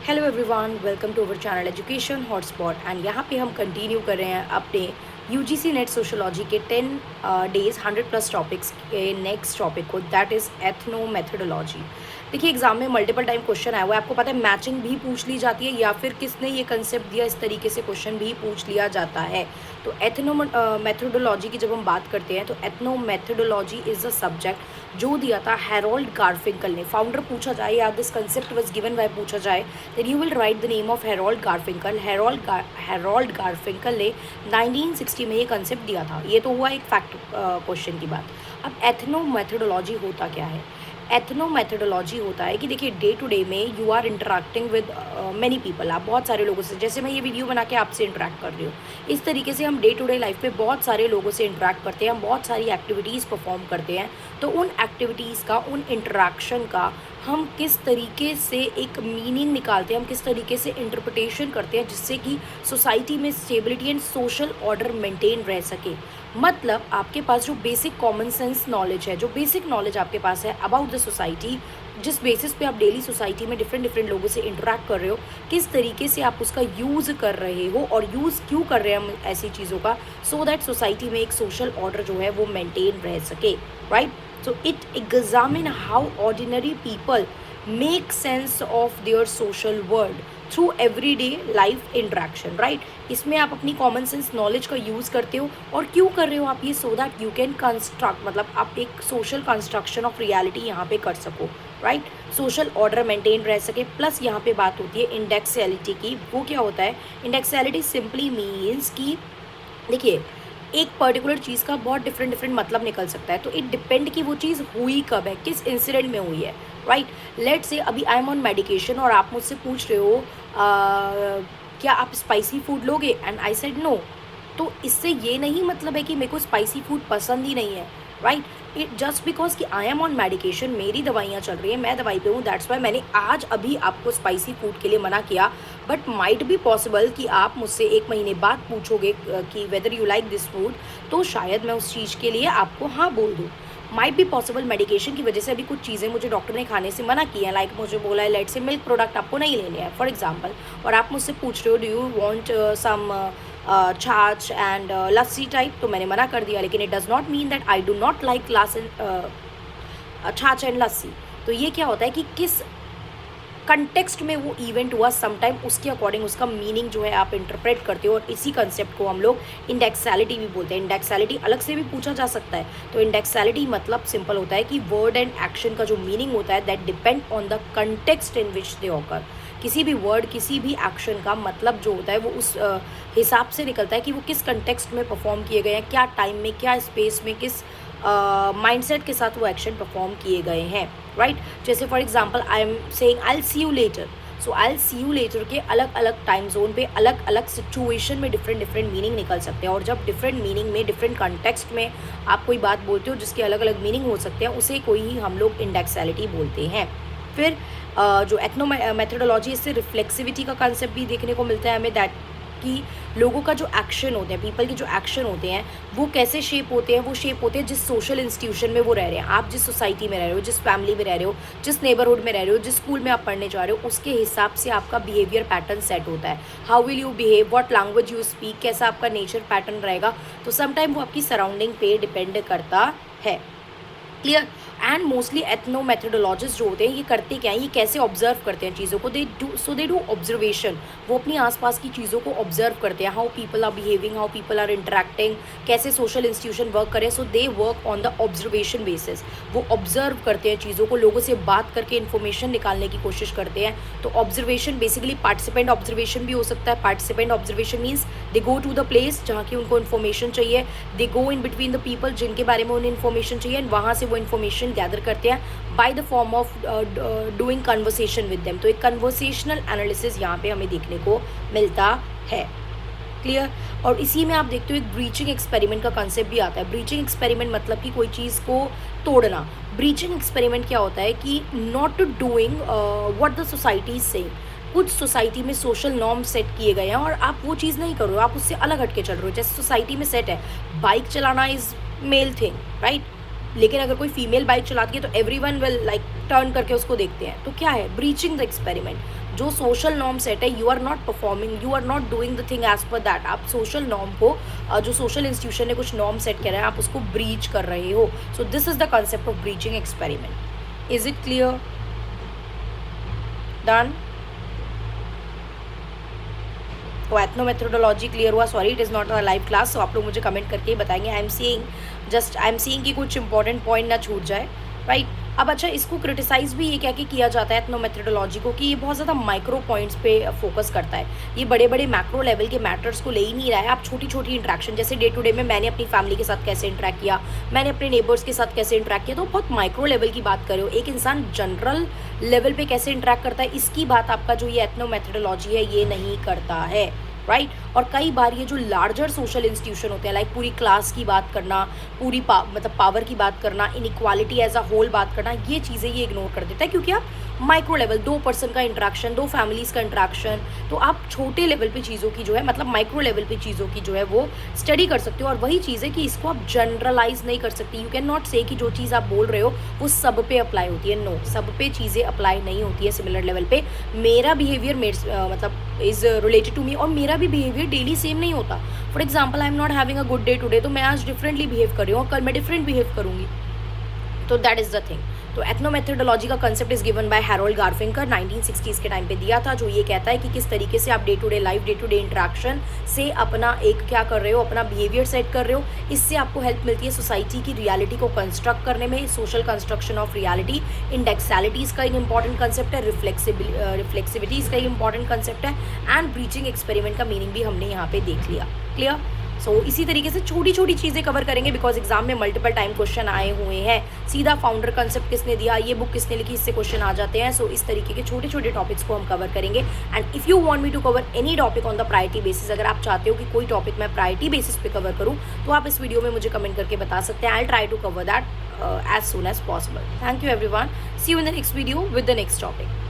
Hello everyone, welcome to our channel education hotspot. And यहाँ पे हम कंटिन्यू कर रहे हैं अपने यूजीसी नेट सोशोलॉजी के 10 डेज 100+ टॉपिक्स के नेक्स्ट टॉपिक को, दैट इज़ एथनो मेथडोलॉजी। देखिए, एग्जाम में मल्टीपल टाइम क्वेश्चन आया हुआ है, आपको पता है मैचिंग भी पूछ ली जाती है या फिर किसने ये कंसेप्ट दिया, इस तरीके से क्वेश्चन भी पूछ लिया जाता है। तो एथनो मेथडोलॉजी की जब हम बात करते हैं तो ethno methodology is a subject जो दिया था हैरोल्ड गारफिंकल ने। फाउंडर पूछा जाए या this concept was given by पूछा जाए, then you will write the name of Harold Garfinkel. Harold Garfinkel ने 1960 में ये कंसेप्ट दिया था। ये तो हुआ एक फैक्ट क्वेश्चन की बात। अब एथनो मेथडोलॉजी होता क्या है? एथनो मेथडोलॉजी होता है कि देखिए, डे टू डे में you are interacting with many people. आप बहुत सारे लोगों से, जैसे मैं ये वीडियो बना के आपसे इंटरेक्ट कर रही हूँ, इस तरीके से हम डे टू डे लाइफ में बहुत सारे लोगों से इंटरेक्ट करते हैं, हम बहुत सारी एक्टिविटीज़ परफॉर्म करते हैं। तो उन एक्टिविटीज़ का, उन इंटरेक्शन का हम किस तरीके से एक मीनिंग निकालते हैं, हम किस तरीके से इंटरप्रिटेशन करते हैं जिससे कि सोसाइटी में stability and social order maintain रह सके। मतलब आपके पास जो बेसिक कॉमन सेंस नॉलेज है, जो बेसिक नॉलेज आपके पास है अबाउट द सोसाइटी, जिस बेसिस पे आप डेली सोसाइटी में डिफरेंट लोगों से इंटरेक्ट कर रहे हो, किस तरीके से आप उसका यूज़ कर रहे हो और यूज़ क्यों कर रहे हैं हम ऐसी चीज़ों का, सो दैट सोसाइटी में एक सोशल ऑर्डर जो है वो मेंटेन रह सके, right. So it examine how ordinary people make sense of their social world through everyday life interaction, right? इसमें आप अपनी कॉमन सेंस नॉलेज का यूज़ करते हो और क्यों कर रहे हो आप ये, so that you can construct, मतलब आप एक सोशल कंस्ट्रक्शन ऑफ रियलिटी यहाँ पे कर सको, राइट। सोशल ऑर्डर मेंटेन रह सके। प्लस यहाँ पे बात होती है इंडेक्सैलिटी की। वो क्या होता है? इंडेक्सैलिटी सिंपली मीन्स कि देखिए, एक पर्टिकुलर चीज़ का बहुत डिफरेंट मतलब निकल सकता है। तो इट डिपेंड कि वो चीज़ हुई कब है, किस इंसिडेंट में हुई है, राइट। लेट से अभी आई एम ऑन मेडिकेशन और आप मुझसे पूछ रहे हो क्या आप स्पाइसी फूड लोगे, एंड आई सेड नो। तो इससे ये नहीं मतलब है कि मेरे को स्पाइसी फूड पसंद ही नहीं है, राइट। इट जस्ट बिकॉज कि आई एम ऑन मेडिकेशन, मेरी दवाइयाँ चल रही हैं, मैं दवाई पे हूँ, दैट्स वाई मैंने आज अभी आपको स्पाइसी फूड के लिए मना किया। बट माइट बी पॉसिबल कि आप मुझसे 1 महीने बाद पूछोगे कि whether you like this food, तो शायद मैं उस चीज़ के लिए आपको हाँ बोल दूँ। माइट बी पॉसिबल मेडिकेशन की वजह से अभी कुछ चीज़ें मुझे डॉक्टर ने खाने से मना की है, लाइक मुझे बोला है लेट से मिल्क प्रोडक्ट आपको नहीं लेने हैं फॉर एग्जाम्पल, और आप मुझसे पूछ रहे हो डू यू वॉन्ट सम छाछ एंड लस्सी टाइप, तो मैंने मना कर दिया। लेकिन it does not mean that I do not like छाछ एंड लस्सी। तो ये क्या होता है कि किस कंटेक्स्ट में वो इवेंट हुआ, समटाइम उसके अकॉर्डिंग उसका मीनिंग जो है आप इंटरप्रेट करते हो, और इसी कंसेप्ट को हम लोग इंडेक्सैलिटी भी बोलते हैं। इंडेक्सैलिटी अलग से भी पूछा जा सकता है। तो इंडेक्सैलिटी मतलब सिंपल होता है कि वर्ड एंड एक्शन का जो मीनिंग होता है that depend on the context in which they occur. किसी भी वर्ड, किसी भी एक्शन का मतलब जो होता है वो उस हिसाब से निकलता है कि वो किस कंटेक्स्ट में परफॉर्म किए गए हैं, क्या टाइम में, क्या स्पेस में, किस माइंडसेट के साथ वो एक्शन परफॉर्म किए गए हैं, राइट। जैसे for example I am saying I will see you later, so I will see you later के अलग अलग टाइम जोन पे, अलग अलग सिचुएशन में डिफरेंट मीनिंग निकल सकते हैं। और जब डिफरेंट मीनिंग में, डिफरेंट कॉन्टेक्स्ट में आप कोई बात बोलते हो जिसके अलग अलग मीनिंग हो सकते हैं, उसे कोई ही हम लोग इंडेक्सैलिटी बोलते हैं। फिर जो एथनो मेथडोलॉजी, इससे रिफ्लेक्सिविटी का कंसेप्ट भी देखने को मिलता है हमें, दैट कि लोगों का जो एक्शन होते हैं, पीपल के जो एक्शन होते हैं वो कैसे शेप होते हैं। वो शेप होते हैं जिस सोशल इंस्टीट्यूशन में वो रह रहे हैं। आप जिस सोसाइटी में रह रहे हो, जिस फैमिली में रह रहे हो, जिस नेबरहुड में रह रहे हो, जिस स्कूल में आप पढ़ने जा रहे हो, उसके हिसाब से आपका बिहेवियर पैटर्न सेट होता है। How will you behave, what language you speak, कैसा आपका नेचर पैटर्न रहेगा। तो समटाइम वो आपकी सराउंडिंग पे डिपेंड करता है, क्लियर। एंड मोस्टली एथनो मेथडोलॉजिस्ट जो होते हैं ये करते क्या हैं, ये कैसे ऑब्जर्व करते हैं चीज़ों को, दे डू ऑब्जर्वेशन। वो अपनी आसपास की चीज़ों को ऑब्जर्व करते हैं, how people are behaving, how people are interacting, कैसे सोशल इंस्टीट्यूशन वर्क करें। So they work on the observation basis. वो ऑब्जर्व करते हैं चीज़ों को, लोगों से बात करके इन्फॉर्मेशन निकालने की कोशिश करते हैं। तो ऑब्जर्वेशन बेसिकली पार्टिसिपेंट ऑब्जर्वेशन भी हो सकता है। Participant observation means they go to the place जहाँ की उनको इन्फॉर्मेशन चाहिए, they go in between the people जिनके बारे में उन्हें इन्फॉर्मेशन चाहिए, एंड वहाँ से वो इन्फॉर्मेशन गैदर करते हैं by the form of doing conversation with them. तो एक कन्वर्सेशनल एनालिसिस यहाँ पे हमें देखने को मिलता है, क्लियर। और इसी में आप देखते हो एक ब्रीचिंग एक्सपेरिमेंट का कंसेप्ट भी आता है। ब्रीचिंग एक्सपेरिमेंट मतलब कि कोई चीज़ को तोड़ना। ब्रीचिंग एक्सपेरिमेंट क्या होता है कि not doing what the society is saying. कुछ सोसाइटी में सोशल नॉर्म सेट किए गए हैं और आप वो चीज़ नहीं कर रहे हो, आप उससे अलग हट के चल रहे हो। जैसे सोसाइटी में सेट है बाइक चलाना इज़ मेल थिंग, राइट। लेकिन अगर कोई फीमेल बाइक चलाती है तो एवरीवन विल लाइक टर्न करके उसको देखते हैं। तो क्या है, ब्रीचिंग द एक्सपेरिमेंट। जो सोशल नॉर्म सेट है, you are not performing, you are not doing the thing as per that. आप सोशल नॉर्म को, जो सोशल इंस्टीट्यूशन ने कुछ नॉर्म सेट करा है, आप उसको ब्रीच कर रहे हो। So this is the concept of breaching experiment. Is it clear? Done? तो एथनो मेथोडोलॉजी क्लियर हुआ? Sorry, it is not a live class, तो आप लोग मुझे कमेंट करके ही बताएंगे। आई एम सीइंग कि कुछ इंपॉर्टेंट पॉइंट ना छूट जाए, राइट? अब अच्छा, इसको क्रिटिसाइज़ भी ये क्या कि किया जाता है एथनो मेथोडोलॉजी को, कि ये बहुत ज़्यादा माइक्रो पॉइंट्स पे फोकस करता है। ये बड़े बड़े मैक्रो लेवल के मैटर्स को ले ही नहीं रहा है। आप छोटी छोटी इंट्रैक्शन, जैसे डे टू डे में मैंने अपनी फैमिली के साथ कैसे इंटरेक्ट किया, मैंने अपने नेबर्स के साथ कैसे इंटरेक्ट किया, तो बहुत माइक्रो लेवल की बात कर रहे हो। एक इंसान जनरल लेवल पे कैसे इंटरेक्ट करता है, इसकी बात आपका जो ये एथनो मेथोडोलॉजी है ये नहीं करता है, राइट? और कई बार ये जो लार्जर सोशल इंस्टीट्यूशन होते हैं, लाइक पूरी क्लास की बात करना, पूरी मतलब पावर की बात करना, इनइक्वालिटी एज अ होल बात करना, ये चीज़ें ये इग्नोर कर देता है, क्योंकि आप माइक्रो लेवल, 2 पर्सन का इंट्रैक्शन, 2 फैमिलीज़ का इंट्रैक्शन, तो आप छोटे लेवल पे चीज़ों की जो है, मतलब माइक्रो लेवल पे चीज़ों की जो है वो स्टडी कर सकते हो। और वही चीज़ है कि इसको आप जनरलाइज नहीं कर सकती। यू कैन नॉट से कि जो चीज़ आप बोल रहे हो वो सब पे अप्लाई होती है। नो, सब पे चीज़ें अप्लाई नहीं होती है सिमिलर लेवल पे। मेरा बिहेवियर मतलब इज़ रिलेटेड टू मी, और मेरा भी बिहेवियर डेली सेम नहीं होता। For example, I am not having a good day today, तो मैं आज डिफरेंटली बिहेव कर रही हूँ और कल मैं डिफरेंट बिहेव करूँगी। तो दैट इज़ द थिंग। तो एथनो मेथोडोलॉजी का concept is given by Harold Garfinker, 1960s के टाइम पे दिया था, जो ये कहता है कि किस तरीके से आप day to day life, day to day interaction से अपना एक क्या कर रहे हो, अपना बिहेवियर सेट कर रहे हो। इससे आपको हेल्प मिलती है सोसाइटी की रियलिटी को कंस्ट्रक्ट करने में। सोशल कंस्ट्रक्शन ऑफ रियलिटी, इंडेक्सैलिटीज़ का एक इंपॉर्टेंट कंसेप्ट है, रिफ्लेक्सिविटीज़ का एक इंपॉर्टेंट कंसेप्ट है, एंड ब्रीचिंग एक्सपेरिमेंट का मीनिंग भी हमने यहाँ पे देख लिया। क्लियर? सो इसी तरीके से छोटी छोटी चीज़ें कवर करेंगे, बिकॉज एग्जाम में मल्टीपल टाइम क्वेश्चन आए हुए हैं। सीधा फाउंडर कंसेप्ट किसने दिया, ये बुक किसने लिखी, इससे क्वेश्चन आ जाते हैं। सो इस तरीके के छोटे छोटे टॉपिक्स को हम कवर करेंगे। And if you want me to cover any topic on the priority basis, अगर आप चाहते हो कि कोई टॉपिक मैं प्रायोरिटी बेसिस पे कवर करूँ, तो आप इस वीडियो में मुझे कमेंट करके बता सकते हैं। I try to cover that as soon as possible. Thank you everyone. See you in the next video with the next topic.